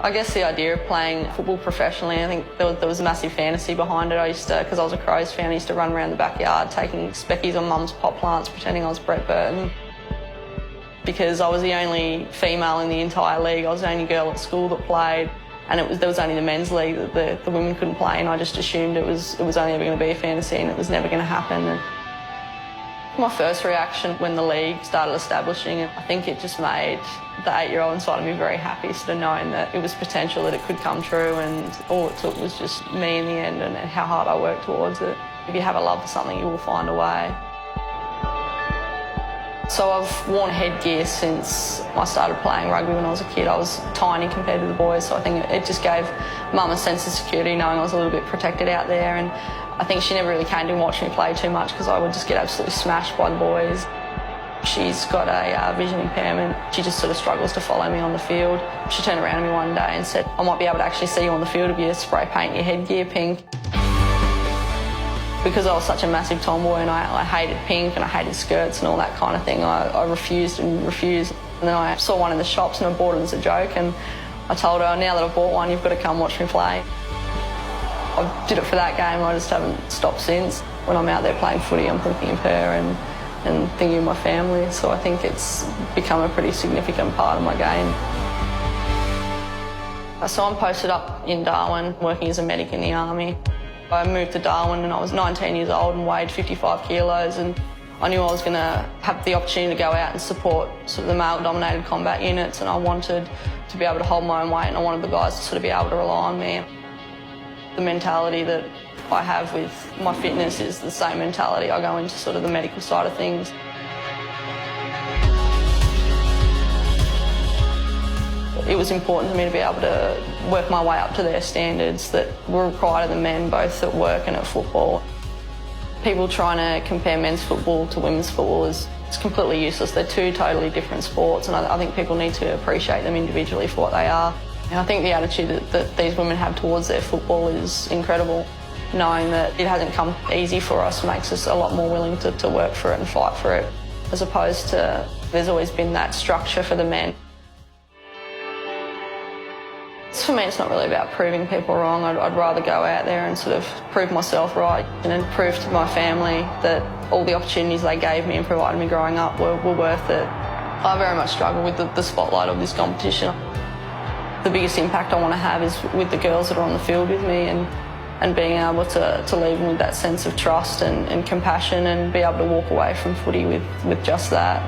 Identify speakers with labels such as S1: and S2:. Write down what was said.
S1: I guess the idea of playing football professionally, I think there was a massive fantasy behind it. I used to, because I was a Crows fan, I used to run around the backyard taking speckies on mum's pot plants, pretending I was Brett Burton. Because I was the only female in the entire league, I was the only girl at school that played, and there was only the men's league that the women couldn't play, and I just assumed it was only ever going to be a fantasy and it was never going to happen. And my first reaction when the league started establishing it, I think it just made the 8-year-old inside of me very happy, sort of knowing that it was potential, that it could come true, and all it took was just me in the end and how hard I worked towards it. If you have a love for something, you will find a way. So I've worn headgear since I started playing rugby when I was a kid. I was tiny compared to the boys, so I think it just gave mum a sense of security knowing I was a little bit protected out there, and I think she never really came to watch me play too much because I would just get absolutely smashed by the boys. She's got a vision impairment. She just sort of struggles to follow me on the field. She turned around to me one day and said, I might be able to actually see you on the field if you spray paint your headgear pink. Because I was such a massive tomboy and I hated pink and I hated skirts and all that kind of thing, I refused and refused. And then I saw one in the shops and I bought it as a joke, and I told her, now that I've bought one, you've got to come watch me play. I did it for that game, I just haven't stopped since. When I'm out there playing footy, I'm thinking of her and thinking of my family, so I think it's become a pretty significant part of my game. So I'm posted up in Darwin, working as a medic in the army. I moved to Darwin and I was 19 years old and weighed 55 kilos, and I knew I was going to have the opportunity to go out and support sort of the male-dominated combat units, and I wanted to be able to hold my own weight, and I wanted the guys to sort of be able to rely on me. The mentality that I have with my fitness is the same mentality I go into sort of the medical side of things. It was important to me to be able to work my way up to their standards that were required of the men, both at work and at football. People trying to compare men's football to women's football is completely useless. They're two totally different sports, and I think people need to appreciate them individually for what they are. And I think the attitude that these women have towards their football is incredible. Knowing that it hasn't come easy for us makes us a lot more willing to work for it and fight for it, as opposed to there's always been that structure for the men. For me, it's not really about proving people wrong. I'd rather go out there and sort of prove myself right and then prove to my family that all the opportunities they gave me and provided me growing up were worth it. I very much struggle with the spotlight of this competition. The biggest impact I want to have is with the girls that are on the field with me, and being able to leave them with that sense of trust and compassion, and be able to walk away from footy with just that.